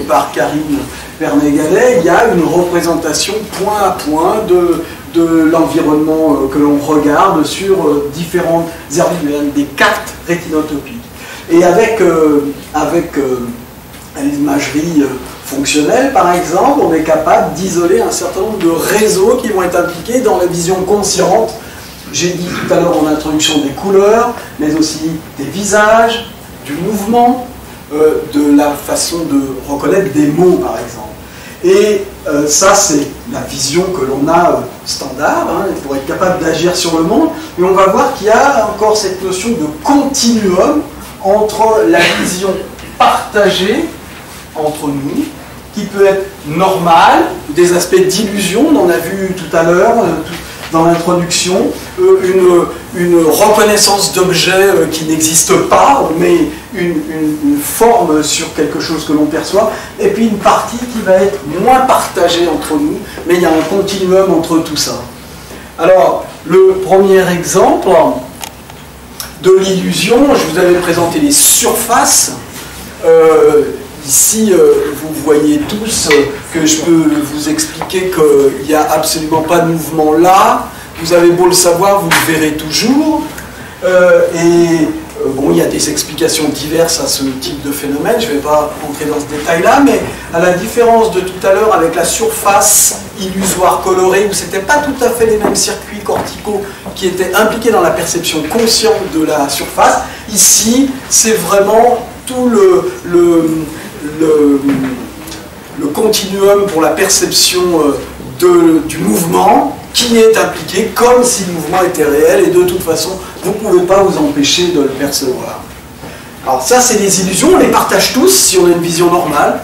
par Karine Vernet-Galet, il y a une représentation point à point de l'environnement que l'on regarde sur différentes aires visuelles, des cartes rétinotopiques. Et avec l'imagerie fonctionnelle, par exemple, on est capable d'isoler un certain nombre de réseaux qui vont être impliqués dans la vision consciente. J'ai dit tout à l'heure en introduction des couleurs, mais aussi des visages, du mouvement, de la façon de reconnaître des mots, par exemple. Et ça, c'est la vision que l'on a standard, hein, pour être capable d'agir sur le monde. Mais on va voir qu'il y a encore cette notion de continuum entre la vision partagée entre nous, qui peut être normale, des aspects d'illusion, on en a vu tout à l'heure, dans l'introduction, une reconnaissance d'objets qui n'existent pas, on met une forme sur quelque chose que l'on perçoit, et puis une partie qui va être moins partagée entre nous, mais il y a un continuum entre tout ça. Alors, le premier exemple de l'illusion, je vous avais présenté les surfaces. Ici, vous voyez tous que je peux vous expliquer qu'il n'y a absolument pas de mouvement là. Vous avez beau le savoir, vous le verrez toujours. Bon, il y a des explications diverses à ce type de phénomène. Je ne vais pas entrer dans ce détail-là, mais à la différence de tout à l'heure avec la surface illusoire colorée, où ce n'était pas tout à fait les mêmes circuits corticaux qui étaient impliqués dans la perception consciente de la surface, ici, c'est vraiment tout le continuum pour la perception du mouvement qui est impliqué comme si le mouvement était réel, et de toute façon, vous ne pouvez pas vous empêcher de le percevoir. Alors ça, c'est des illusions, on les partage tous si on a une vision normale.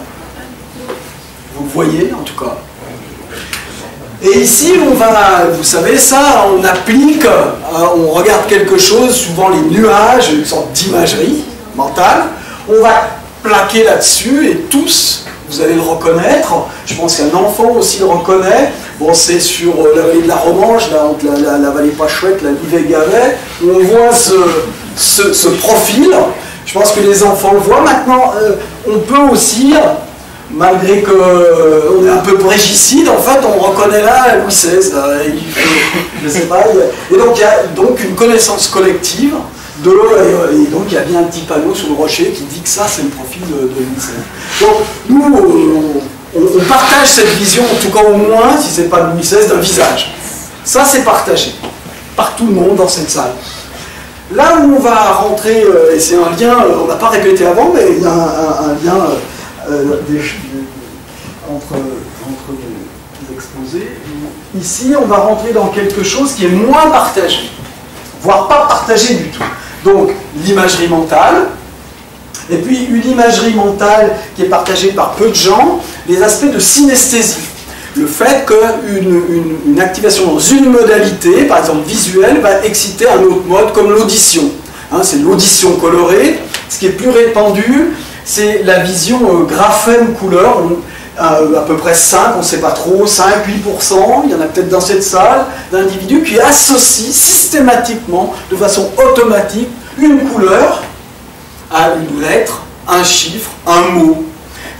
Vous le voyez, en tout cas. Et ici, on va, vous savez ça, on applique, on regarde quelque chose, souvent les nuages, une sorte d'imagerie mentale, on va plaquer là-dessus, et tous, vous allez le reconnaître. Je pense qu'un enfant aussi le reconnaît. Bon, c'est sur la vallée de la Romanche, là, entre la vallée pas chouette, la Livet-Gavet, où on voit ce profil. Je pense que les enfants le voient. Maintenant, on peut aussi, malgré qu'on est un peu régicide, en fait, on reconnaît là Louis XVI. Je sais pas. Et donc, il y a donc une connaissance collective. Et donc il y a bien un petit panneau sur le rocher qui dit que ça c'est le profil de Louis XVI. Donc nous on partage cette vision, en tout cas au moins, si c'est pas Louis XVI, d'un visage. Ça c'est partagé par tout le monde dans cette salle. Là où on va rentrer, et c'est un lien, on n'a pas répété avant, mais il y a un lien entre les exposés. Ici on va rentrer dans quelque chose qui est moins partagé, voire pas partagé du tout. Donc, l'imagerie mentale, et puis une imagerie mentale qui est partagée par peu de gens, les aspects de synesthésie. Le fait qu'une activation dans une modalité, par exemple visuelle, va exciter un autre mode comme l'audition. Hein, c'est l'audition colorée. Ce qui est plus répandu, c'est la vision graphème-couleur. À peu près 5, on ne sait pas trop, 5-8%, il y en a peut-être dans cette salle, d'individus qui associent systématiquement, de façon automatique, une couleur à une lettre, un chiffre, un mot.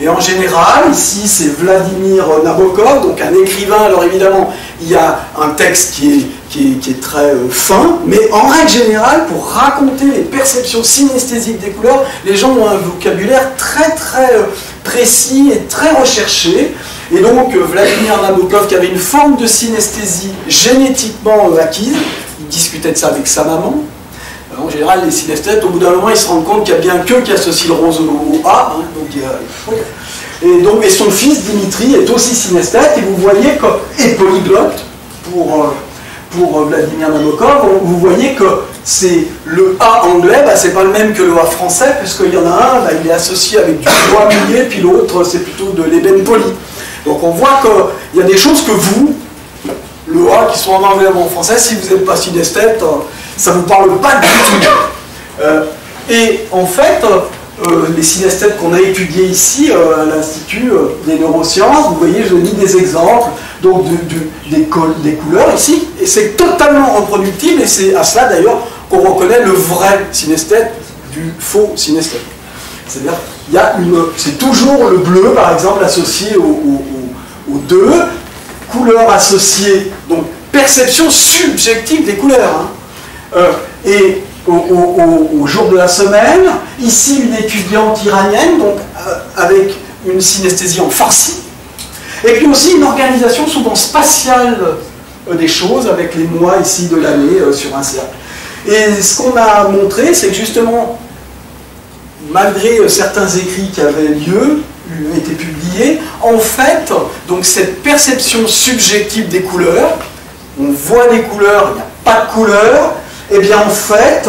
Et en général, ici c'est Vladimir Nabokov, donc un écrivain. Alors évidemment, il y a un texte qui est très fin, mais en règle générale, pour raconter les perceptions synesthésiques des couleurs, les gens ont un vocabulaire très précis et très recherché. Et donc Vladimir Nabokov, qui avait une forme de synesthésie génétiquement acquise, il discutait de ça avec sa maman. En général, les synesthètes, au bout d'un moment, ils se rendent compte qu'il n'y a bien qu'eux qui associent le rose au A. Hein, donc, et son fils, Dimitri, est aussi synesthète. Et vous voyez que, et polyglotte, pour Vladimir Nabokov, vous voyez que c'est le A anglais, bah, c'est pas le même que le A français, puisqu'il y en a un, bah, il est associé avec du bois mouillé, puis l'autre, c'est plutôt de l'ébène poli. Donc on voit qu'il y a des choses que vous, le A qui sont en anglais ou en français, si vous n'êtes pas synesthète, ça ne vous parle pas du tout. Et en fait, les synesthètes qu'on a étudiés ici à l'Institut des neurosciences, vous voyez, je dis des exemples donc des couleurs ici, et c'est totalement reproductible, et c'est à cela d'ailleurs qu'on reconnaît le vrai synesthète du faux synesthète. C'est-à-dire, c'est toujours le bleu, par exemple, associé au 2, couleur associée, donc perception subjective des couleurs. Hein. Et au jour de la semaine, ici une étudiante iranienne, donc avec une synesthésie en farsi, et puis aussi une organisation souvent spatiale des choses, avec les mois ici de l'année sur un cercle. Et ce qu'on a montré, c'est que justement, malgré certains écrits qui avaient été publiés, en fait, donc cette perception subjective des couleurs, on voit des couleurs, il n'y a pas de couleurs, et bien en fait,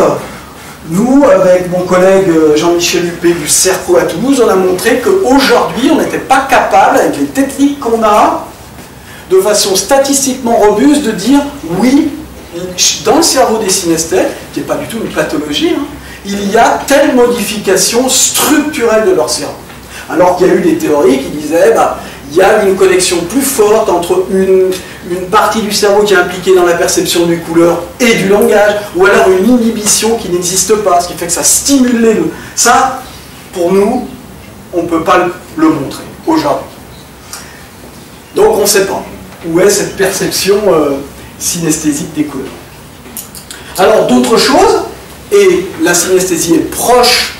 nous, avec mon collègue Jean-Michel Huppé du CERCO à Toulouse, on a montré qu'aujourd'hui, on n'était pas capable, avec les techniques qu'on a, de façon statistiquement robuste, de dire oui, dans le cerveau des synesthètes, qui n'est pas du tout une pathologie, hein, il y a telle modification structurelle de leur cerveau. Alors qu'il y a eu des théories qui disaient il y a une connexion plus forte entre une partie du cerveau qui est impliquée dans la perception des couleurs et du langage, ou alors une inhibition qui n'existe pas, ce qui fait que ça stimule les deux. Ça, pour nous, on ne peut pas le montrer aujourd'hui. Donc on ne sait pas où est cette perception synesthésique des couleurs. Alors d'autres choses, et la synesthésie est proche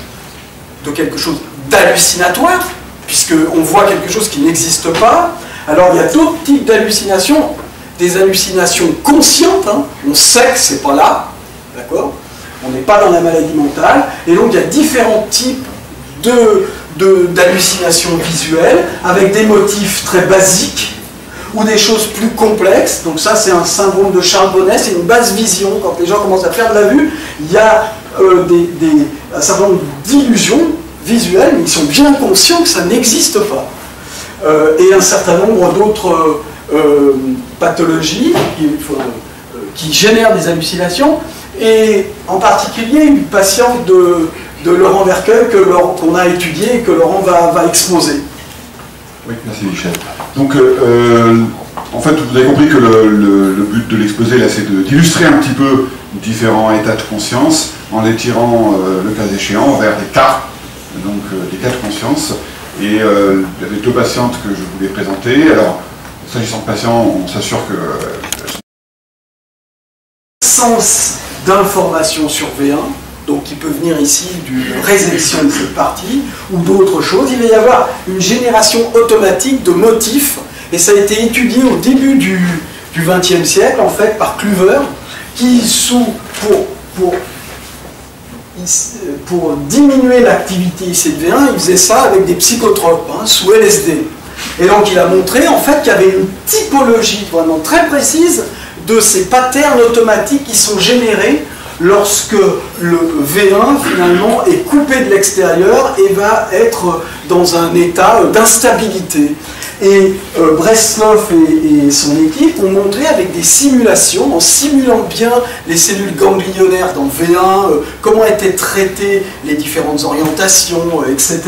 de quelque chose d'hallucinatoire, puisqu'on voit quelque chose qui n'existe pas. Alors il y a d'autres types d'hallucinations, des hallucinations conscientes, hein. On sait que c'est pas là, d'accord? On n'est pas dans la maladie mentale, et donc il y a différents types d'hallucinations visuelles, avec des motifs très basiques, ou des choses plus complexes. Donc ça c'est un syndrome de Charles Bonnet, c'est une basse vision. Quand les gens commencent à perdre la vue, il y a un certain nombre d'illusions visuelles, mais ils sont bien conscients que ça n'existe pas. Et un certain nombre d'autres pathologies qui génèrent des hallucinations, et en particulier une patiente de Laurent Vercueil qu'on a étudiée et que Laurent va exposer. Oui, merci Michel. Donc, en fait, vous avez compris que le but de l'exposé, là, c'est d'illustrer un petit peu différents états de conscience en les tirant, le cas échéant, vers des cas, donc des cas de conscience. Et il y avait deux patientes que je voulais présenter. Alors, s'agissant de patients, on s'assure que... Sens d'information sur V1, donc qui peut venir ici d'une résection de cette partie, ou d'autres choses, il va y avoir une génération automatique de motifs, et ça a été étudié au début du XXe siècle, en fait, par Kluver, qui, pour diminuer l'activité IC1, il faisait ça avec des psychotropes, hein, sous LSD. Et donc il a montré, en fait, qu'il y avait une typologie vraiment très précise de ces patterns automatiques qui sont générés lorsque le V1 finalement est coupé de l'extérieur et va être dans un état d'instabilité. Et Breslov et son équipe ont montré avec des simulations, en simulant bien les cellules ganglionnaires dans V1, comment étaient traitées les différentes orientations, etc.,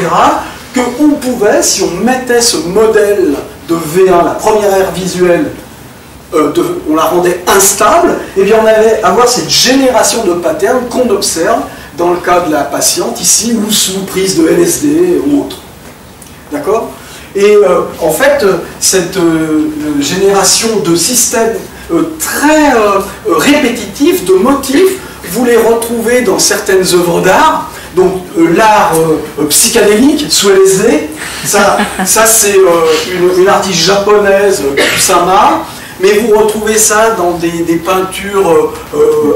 qu'on pouvait, si on mettait ce modèle de V1, la première aire visuelle, on la rendait instable, et bien on allait avoir cette génération de patterns qu'on observe dans le cas de la patiente ici, ou sous prise de LSD ou autre. D'accord? Et en fait, cette génération de systèmes très répétitifs, de motifs, vous les retrouvez dans certaines œuvres d'art. Donc l'art psychédélique sous LSD, ça c'est une artiste japonaise, Kusama. Mais vous retrouvez ça dans des peintures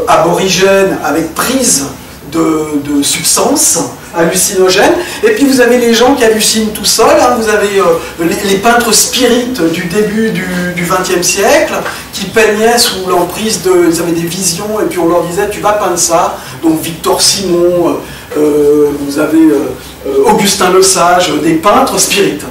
aborigènes avec prise de substances hallucinogènes. Et puis vous avez les gens qui hallucinent tout seuls. Hein. Vous avez les peintres spirites du début du XXe siècle qui peignaient sous l'emprise ils avaient des visions et puis on leur disait tu vas peindre ça. Donc Victor Simon, vous avez Augustin Le Sage, des peintres spirites.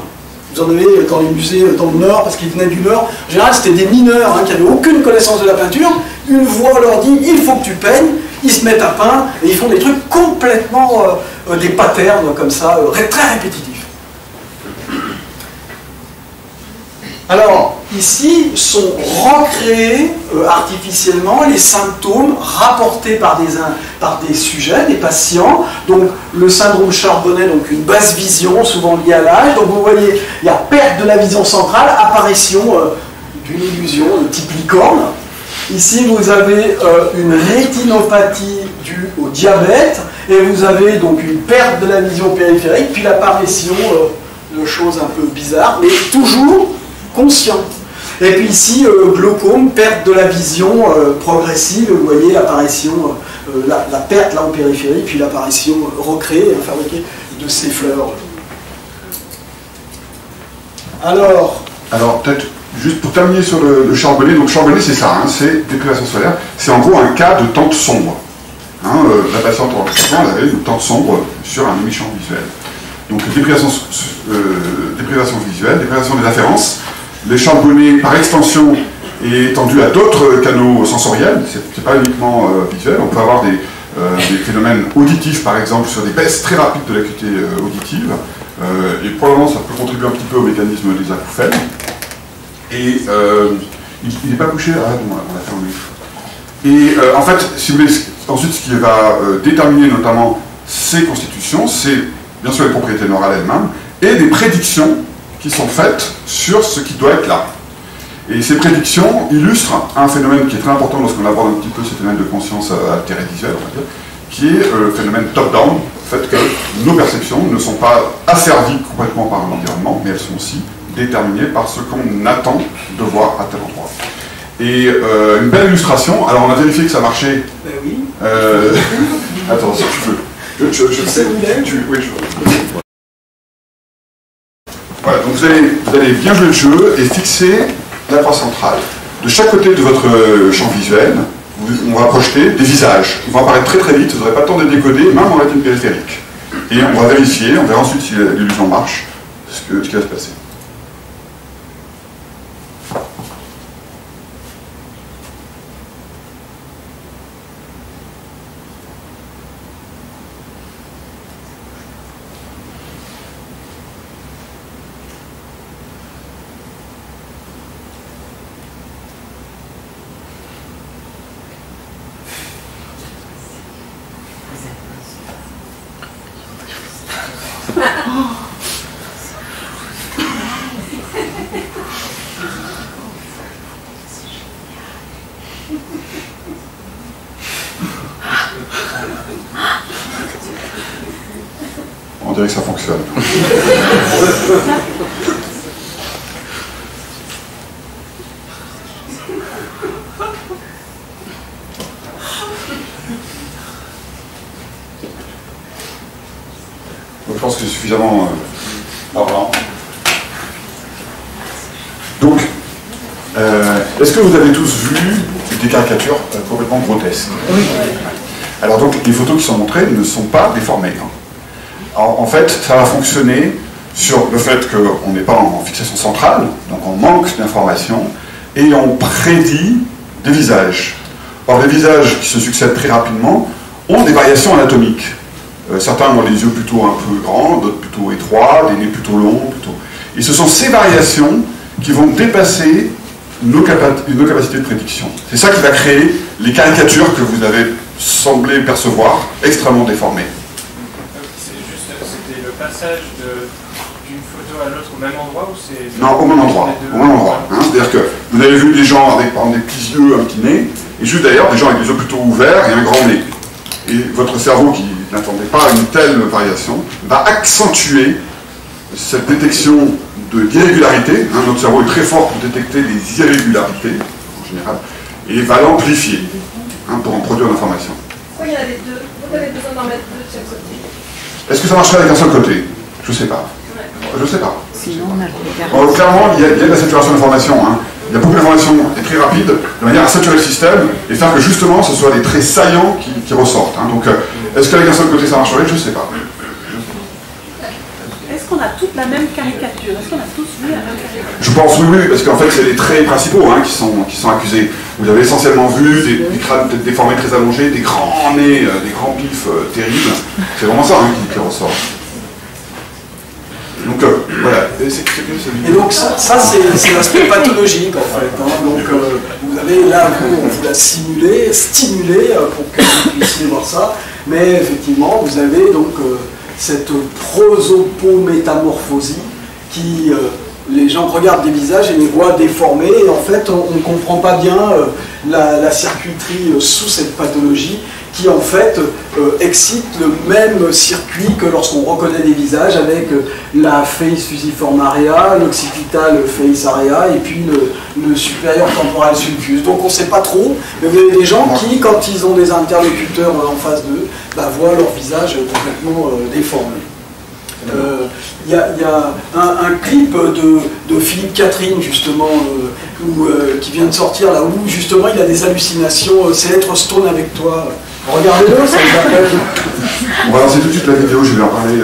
Vous en avez dans les musées dans le Nord, parce qu'ils venaient du Nord. En général, c'était des mineurs hein, qui n'avaient aucune connaissance de la peinture. Une voix leur dit, il faut que tu peignes. Ils se mettent à peindre et ils font des trucs complètement, des patterns comme ça, très répétitifs. Alors, ici sont recréés artificiellement les symptômes rapportés par des sujets, des patients. Donc le syndrome Charbonnet, donc une basse vision, souvent liée à l'âge. Donc vous voyez, il y a perte de la vision centrale, apparition d'une illusion de type licorne. Ici, vous avez une rétinopathie due au diabète, et vous avez donc une perte de la vision périphérique, puis l'apparition de choses un peu bizarres, mais toujours conscientes. Et puis ici, glaucome, perte de la vision progressive, vous voyez l'apparition, la perte là en périphérie, puis l'apparition recréée, fabriquée de ces fleurs. Alors peut-être, juste pour terminer sur le Charbonnet, donc Charbonnet c'est ça, hein, c'est déprivation solaire, c'est en gros un cas de tente sombre. Hein, la patiente en traitement, elle avait une tente sombre sur un demi-champ visuel. Donc déprivation visuelle, déprivation des afférences. Le Charbonnet, par extension, est étendu à d'autres canaux sensoriels, c'est pas uniquement visuel, on peut avoir des phénomènes auditifs, par exemple, sur des baisses très rapides de l'acuité auditive, et probablement ça peut contribuer un petit peu au mécanisme des acouphènes. Et il n'est pas couché, on l'a fermé. Et en fait, si vous voulez, ensuite ce qui va déterminer notamment ces constitutions, c'est bien sûr les propriétés neurales elles-mêmes, et des prédictions qui sont faites sur ce qui doit être là. Et ces prédictions illustrent un phénomène qui est très important lorsqu'on aborde un petit peu ces phénomènes de conscience altérée visuelle, on va dire, qui est le phénomène top-down, le fait que nos perceptions ne sont pas asservies complètement par l'environnement, mais elles sont aussi déterminées par ce qu'on attend de voir à tel endroit. Et une belle illustration, alors on a vérifié que ça marchait. Ben oui. Attends, si tu veux. Je sais. Oui, je veux. Voilà, donc vous allez bien jouer le jeu et fixer la croix centrale. De chaque côté de votre champ visuel, on va projeter des visages. Ils vont apparaître très très vite, vous n'aurez pas le temps de décoder, même en rétine périphérique. Et on va vérifier, on verra ensuite si l'illusion marche, ce qui va se passer. On dirait que ça fonctionne. Je pense que c'est suffisamment parlant. Donc, est-ce que vous avez tous vu des caricatures complètement grotesques? Oui. Alors donc, les photos qui sont montrées ne sont pas déformées. Hein. Alors, en fait, ça va fonctionner sur le fait qu'on n'est pas en fixation centrale, donc on manque d'informations, et on prédit des visages. Or, les visages qui se succèdent très rapidement ont des variations anatomiques. Certains ont les yeux plutôt un peu grands, d'autres plutôt étroits, des nez plutôt longs. Et ce sont ces variations qui vont dépasser nos capacités de prédiction. C'est ça qui va créer les caricatures que vous avez semblé percevoir, extrêmement déformées. C'était le passage d'une photo à l'autre au même endroit ou c'est... Non, au même endroit. Au même endroit. Hein. C'est-à-dire que vous avez vu des gens avec par exemple, des petits yeux, un petit nez, et juste d'ailleurs des gens avec des yeux plutôt ouverts et un grand nez. Et votre cerveau qui n'attendait pas une telle variation va accentuer cette détection d'irrégularité. Hein. Notre cerveau est très fort pour détecter les irrégularités, en général, et va l'amplifier pour en produire l'information. Pourquoi il y en a les deux? Pourquoi vous avez besoin d'en mettre deux de chaque côté? Est-ce que ça marcherait avec un seul côté? Je ne sais pas. Je ne sais pas. Sinon, on a clairement, il y a de la saturation d'information. Hein. Il y a beaucoup d'informations et très rapides, de manière à saturer le système et faire que justement ce soit des traits saillants qui ressortent. Hein. Donc, est-ce qu'avec un seul côté ça marcherait? Je ne sais pas. Est-ce qu'on a toutes la même caricature? Est-ce qu'on a tous vu la même caricature? Je pense oui, parce qu'en fait c'est les traits principaux hein, qui sont accusés. Vous avez essentiellement vu des crânes peut-être déformés très allongés, des grands nez, des grands pifs terribles. C'est vraiment ça hein, qui ressort. Donc voilà. Et donc ça c'est l'aspect pathologique en fait. Hein. Donc vous avez là, on vous l'a stimulé pour que vous puissiez voir ça. Mais effectivement, vous avez donc cette prosopométamorphosie qui, les gens regardent des visages et les voient déformés, et en fait on ne comprend pas bien la circuiterie sous cette pathologie qui en fait excite le même circuit que lorsqu'on reconnaît des visages avec la face fusiforme area, l'occipital face area et puis le supérieur temporal sulcus. Donc on ne sait pas trop, mais vous avez des gens qui, quand ils ont des interlocuteurs en face d'eux, voient leur visage complètement déformé. Il y a un clip de Philippe Catherine justement qui vient de sortir là où justement il a des hallucinations, c'est être stone avec toi. Regardez-le, ça vous appelle. On va lancer tout de suite la vidéo, je vais en parler.